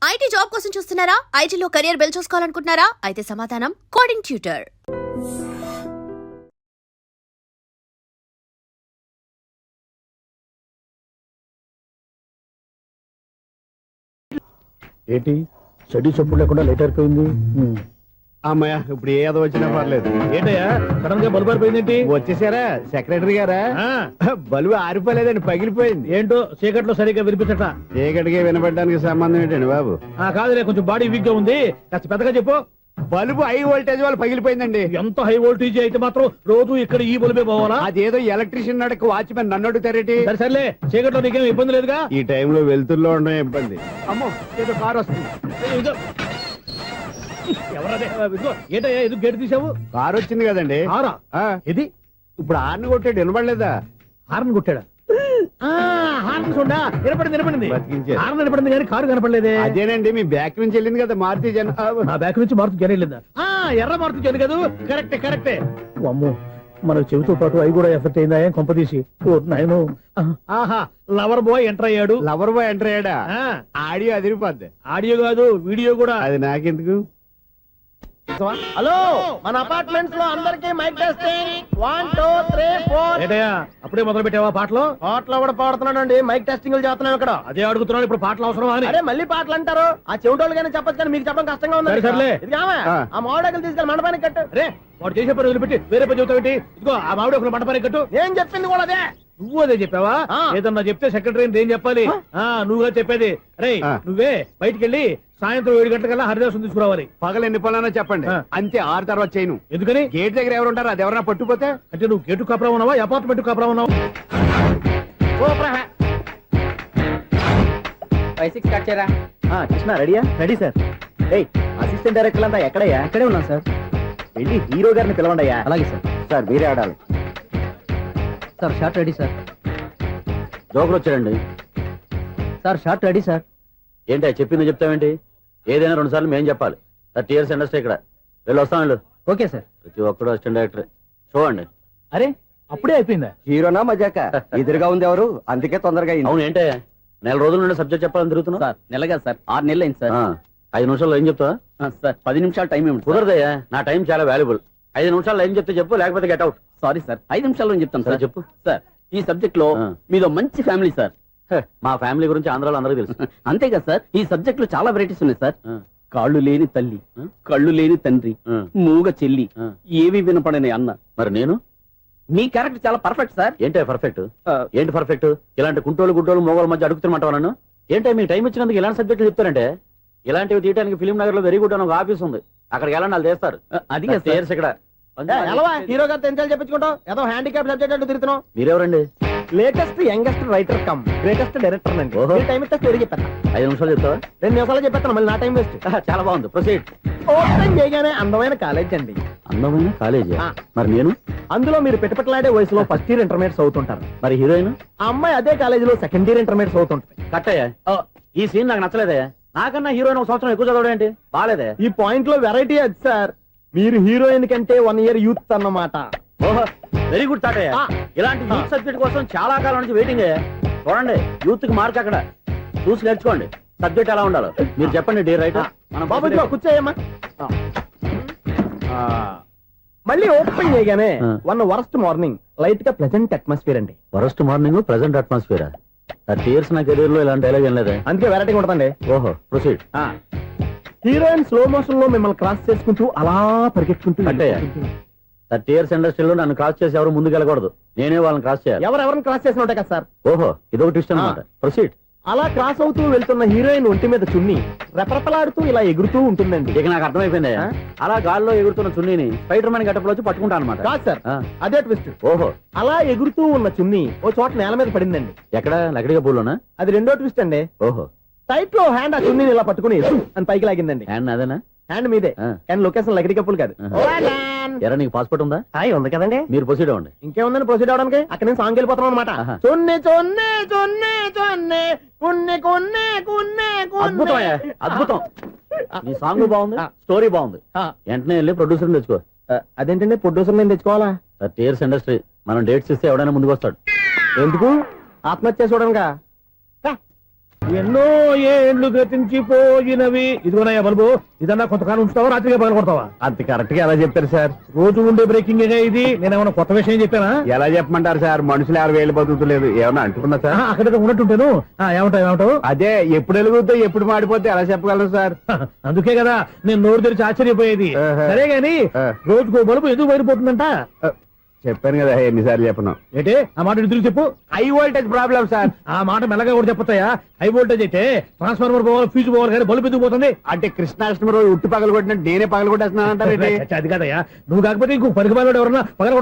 IT job కోసం చూస్తున్నారా? ఐటీలో కెరియర్ బిల్డ్ చూసుకోవాలనుకుంటున్నారా? అయితే సమాధానం కోడింగ్ ట్యూటర్. ఏంటి చెడు చెప్పుడు లేకుండా లేట్ అయిపోయింది. అమ్మాయ ఇప్పుడు ఏదో వచ్చినా పర్లేదు. ఏంటయ్యా సడన్ గా బల్బు అయిపోయింది? వచ్చేసారా సెక్రటరీ గారా? బలువు ఆరిపోలేదండి, పగిలిపోయింది. ఏంటో చీకట్లో సరిగ్గా వినిపించట. చీకటికి వినపడడానికి సంబంధం ఏంటండి బాబు? కాదులే, కొంచెం బాడీ వీక్ గా ఉంది, కాస్త పెద్దగా చెప్పు. బలుబు హై వోల్టేజ్ వాళ్ళు పగిలిపోయిందండి. ఎంత హై వోల్టేజ్ అయితే మాత్రం రోజు ఇక్కడ ఈ బల్బే పోవాలా? అదేదో ఎలక్ట్రీషియన్ నడక వాచ్మెన్ నన్ను అడుగుతారేటి? సరే సర్లే, చీకట్లో నీకేం ఇబ్బంది లేదుగా? ఈ టైంలో వెళ్తుల్లో ఉండడం ఇబ్బంది. అమ్మో ఏదో కారు వస్తుంది. ఇదిగో. ఎవరదే? ఇదిగో, ఏంటయ్యా ఎందుకు గేటు తీసావు? కారు వచ్చింది కదండి. కారా? ఇది ఇప్పుడు హార్న్ కొట్టాడు, వినపడలేదా? హార్న్ కొట్టాడా? హార్న్ చూడా వినపడింది. బతికించే. హార్న్ వినపడింది కానీ కారు కనపడలేదే. అదేనండి, మీ బ్యాక్ నుంచి వెళ్ళింది కదా మారుతి జన. నా బ్యాక్ నుంచి మారుతి జన వెళ్ళిందా? ఎర్ర మారుతి జన కదా. కరెక్టే. అమ్మో, మన చెవితో పాటు అవి కూడా ఎఫెక్ట్ అయిందా? ఏం కొంపదీసి నాయను. ఆహా, లవర్ బాయ్ ఎంటర్ అయ్యాడు. లవర్ బాయ్ ఎంటర్ అయ్యాడా? ఆడియో అదిరిపోద్ది. ఆడియో కాదు, వీడియో కూడా. అది నాకెందుకు? హలో, మన అపార్ట్మెంట్స్ లో అందరికి మైక్ టెస్టింగ్ 1 2 3 4. ఏంటయ్యా అప్పుడే మొదలు పెట్టావా పాటలు? పాటలు కూడా పాడుతున్నానండి, మైక్ టెస్టింగ్ చేస్తున్నాను ఇక్కడ. అదే అడుగుతున్నాను, ఇప్పుడు పాటలు అవసరమా అని. అరే మళ్ళీ పాటలు అంటారు, ఆ చెవిటోళ్ళు కానీ చెప్పచ్చు కానీ మీకు చెప్పడం కష్టంగా ఉంది. సర్లే. ఇది ఆ మామిడాకులు తీసుకెళ్ళి మండపానికి కట్టు. రే, వాడు చేసే పని వదిలిపెట్టి వేరే పని చెబుతావేంటి? ఇదిగో ఆ మామిడి ఒక మంటపానికి కట్టు. నేను చెప్పింది కూడా అదే. నువ్వు అదే చెప్పావా? ఏదన్నా చెప్తే సెక్రటరీ ఏం చెప్పాలి? నువ్వుగా చెప్పేది. రే, నువ్వే బయటికి వెళ్ళి సాయంత్రం 7 గంటలకల్లా హరిదాసు తీసుకురావాలి. పగలు ఎన్ని పనులన్నా చెప్పండి, అంతే. 6 తర్వాత చేయను. ఎందుకని? గేట్ దగ్గర ఎవరు ఉంటారు, అది ఎవరన్నా పట్టుపోతే. అంటే నువ్వు గేటు కాపురా ఉన్నావా, అపార్ట్మెంట్ కాపురా ఉన్నావు? 5 6 కట్ చేయరా. కృష్ణ రెడీయా? Ready sir. అసిస్టెంట్ డైరెక్టర్ అంతా ఎక్కడయ్యా? ఇక్కడే ఉన్నాం సార్. వెళ్ళి హీరో గారిని పిలవండి అయ్యా. అలాగే సార్. సార్ మీరే ఆడాలి sir. Short ready sir. Joker వచ్చాడండి సార్. Short ready sir. ఏంటి చెప్పింది చెప్తావేంటి? ఏదైనా 2 సార్లు మేం చెప్పాలి. 30 years ఇండస్ట్రీ ఇక్కడ. వెళ్ళి వస్తాం వెళ్ళు. Okay sir. ప్రతి ఒక్కడు అసిస్టెంట్ డైరెక్టర్. చూడండి. అరే, అప్పుడే అయిపోయిందా? హీరోనా మజాక? ఎదురుగా ఉంది ఎవరు, అందుకే తొందరగా అయింది. అవును, ఏంటే నెల రోజుల నుండి సబ్జెక్ట్ చెప్పాలని తిరుగుతున్నా? సార్ నెలగా సార్, 6 నెలలు అయింది సార్. 5 నిమిషాల్లో ఏం చెప్తా సార్? 10 నిమిషాలు టైం ఏమి కుదరదయ్యా, నా టైం చాలా వాల్యుబుల్. 5 నిమిషాల్లో ఏం చెప్తే చెప్పు, లేకపోతే గెట్ అవుట్. సారీ సార్, 5 నిమిషాల్లో చెప్తాను సార్. చెప్పు సార్, ఈ సబ్జెక్ట్ లో మీదో మంచి ఫ్యామిలీ సార్. మా ఫ్యామిలీ గురించి ఆంధ్రాలో అందరికీ తెలుసు. అంతేగా సార్, ఈ సబ్జెక్ట్ లో చాలా వెరైటీస్ ఉన్నాయి సార్. కాళ్ళు లేని తల్లి, కళ్ళు లేని తండ్రి, మూగ చెల్లి, ఏవి వినపడని అన్న. మరి నేను? మీ క్యారెక్టర్ చాలా పర్ఫెక్ట్ సార్. ఏంటే పర్ఫెక్ట్? ఏంటి పర్ఫెక్ట్? ఇలాంటి కుంటోళ్ళు గుడ్డోళ్ళు మోగోళ్ళ మధ్య అడుగుతున్నమాట నన్ను. ఏంటంటే మీకు టైం ఇచ్చినందుకు ఇలాంటి సబ్జెక్టులు చెప్తారంటే? ఇలాంటివి తీయడానికి ఫిలిం నగర్ లో వెరీ గుడ్ అని ఒక ఆఫీస్ ఉంది, అక్కడికి వెళ్ళండి, వాళ్ళు చేస్తారు. అది ఇక్కడ హీరో గారు తెంచాలి చెప్పించుకుంటాం, ఏదో హ్యాండిక్యాప్ సబ్జెక్ట్ అంటూ తిరుగుతున్నాం. మీరెవరండి? Latest youngest writer cum greatest director అండి. టైం ఇస్తే స్టోరీ చెప్పేస్తా. 5 నిమిషాలు చెప్తావా? 2 నిమిషాలు చెప్పేస్తాను, మళ్ళీ నా టైం వేస్ట్. చాలా బాగుంది, ప్రొసీడ్. ఓపెన్ చేయగానే అందమైన కాలేజ్ అండి. అందమైన కాలేజీ? మరి నేను? అందులో మీరు పెట్టుపట్లాడే వయసులో ఫస్ట్ ఇయర్ ఇంటర్మీడియట్స్ అవుతుంటారు. మరి హీరోయిన్? ఆ అమ్మాయి అదే కాలేజీలో సెకండ్ ఇయర్ ఇంటర్మీడియట్స్ అవుతుంటాయి. కట్టయ్యా, ఈ సీన్ నాకు నచ్చలేదే. నాకన్నా హీరోయిన్ 1 సంవత్సరం ఎక్కువ చదవడం ఏంటి? బాలేదే. ఈ పాయింట్ లో వెరైటీ అది సార్. మీరు హీరోయిన్ కంటే 1 year యూత్ అన్నమాట. ఓహో, వెరీ గుడ్ తాటయ్య. ఇలాంటి యూత్ సబ్జెక్ట్ కోసం చాలా కాలం నుంచి వెయిటింగ్. చూడండి, యూత్ కి మార్క్ అక్కడ చూసి నేర్చుకోండి. సబ్జెక్ట్ ఎలా ఉండాలో మీరు చెప్పండి. డే రైటర్ బాబు కూర్చోయమ్మా. మళ్ళీ ఓపెన్ చేయగానే వరస్ట్ మార్నింగ్, లైట్ గా ప్లెజెంట్ అట్మాస్ఫియర్ అండి. Worst morning, present atmosphere. 30 years నా కెరీర్ లో ఇలాంటి డైలాగ్ ఏం లేదే. అందుకే వెరైటీ ఉంటుందండి. ఓహో, ప్రొసీడ్. హీరోయిన్ స్లో మోషన్ లో మిమ్మల్ని క్రాస్ చేసుకుంటూ అలా పరిగెట్టుకుంటూ. 30 years ఇండస్ట్రీలో నన్ను క్రాస్ చేసి ఎవరు ముందుకు వెళ్ళకూడదు, నేనే వాళ్ళని క్రాస్ చేయాలి. ఎవరెవరిని క్రాస్ చేసిన ఉంటాయి కదా సార్. ఓహో, ఇదొక ట్విస్ట్ అన్నమాట. ప్రొసీడ్. అలా క్రాస్ అవుతూ వెళ్తున్న హీరోయిన్ ఒంటి మీద చున్ని రెపరెపలాడుతూ ఇలా ఎగురుతూ ఉంటుందండి. ఇక నాకు అర్థమైపోయింది. అలా గాల్లో ఎగురుతున్న చున్నీని స్పైడర్ మ్యాన్ గెటప్లో వచ్చి పట్టుకుంటా అనమాట. కాదు సార్, అదే ట్విస్ట్. ఓహో, అలా ఎగురుతూ ఉన్న చున్ని ఓ చోట నేల మీద పడిందండి. ఎక్కడ? లకడిగా పూలోనా? అది రెండో ట్విస్ట్ అండి. ఓహో, టైట్ లో హ్యాండ్ ఆ చున్నీని ఇలా పట్టుకుని అని పైకి లాగిందండి. హ్యాండ్ అదేనా? హ్యాండ్ మీదే, కానీ లొకేషన్ లకడి కప్పులు కాదు. ఎరా, నీకు పాస్పోర్ట్ ఉందా? ఉంది కదండి. మీరు ప్రొసీడ్ అవ్వండి. ఇంకేముందని ప్రొసీడ్ అవడానికి? అక్కడ నేను సాంగ్ వెళ్ళిపోతున్నాం అనమాట. చొన్నే చొన్నే చొన్నే చొన్నే కున్నే కున్నే కున్నే. అద్భుతం, అద్భుతం. నీ సాంగ్ బాగుంది, స్టోరీ బాగుంది. వెంటనే వెళ్ళి ప్రొడ్యూసర్ తెచ్చుకో. అదేంటండి ప్రొడ్యూసర్ నేను తెచ్చుకోవాలా? 30 years ఇండస్ట్రీ, మనం డేట్స్ ఇస్తే ఎవడైనా ముందుకు వస్తాడు. ఎందుకు? ఆత్మహత్య చూడనుగా. ఎన్నో ఏండ్లు గతించిపోయినవి. ఇదిగోనయ్యా బల్బు, ఇదన్నా కొంతకాలం ఉంచుతావా, రాత్రిగా పగల కొడతావా? అంత కరెక్ట్ గా ఎలా చెప్తారు సార్? రోజు ఉండే బ్రేకింగ్ ఇది. నేనేమన్నా కొత్త విషయం చెప్పానా? ఎలా చెప్పమంటారు సార్? మనుషులు 60 బతుకుతలేదు, ఏమన్నా అంటున్నా సార్? అక్కడ ఉన్నట్టుంటాను. ఏమంటావు? అదే ఎప్పుడు వెలుగుతో ఎప్పుడు మాడిపోతే ఎలా చెప్పగలరు సార్? అందుకే కదా నేను నోరు తెరిచి ఆశ్చర్యపోయేది. ఆహా. సరే గాని రోజుకో బల్బు ఎందుకు బయటపోతుందంట? చెప్పాను కదా ఎన్నిసార్లు చెప్పను. ఏంటే ఆ మాట ఇద్దరు చెప్పు. High voltage problem sir. ఆ మాట మెల్లగా కూడా చెప్పతాయా? హై వోల్టేజ్ అయితే ట్రాన్స్ఫార్మర్ పోవాలి, ఫ్యూజ్ పోవాలి, కానీ బల్బు ఎందుకు పోతుంది? అంటే కృష్ణాష్టమి రోజు ఉట్టి పగలు కొట్టినట్టు నేనే పగలు కొట్టేస్తున్నాను అంటారు. అది కాదయ్యా, నువ్వు కాకపోతే ఇంకో పనికి బాగా ఎవరన్నా పగల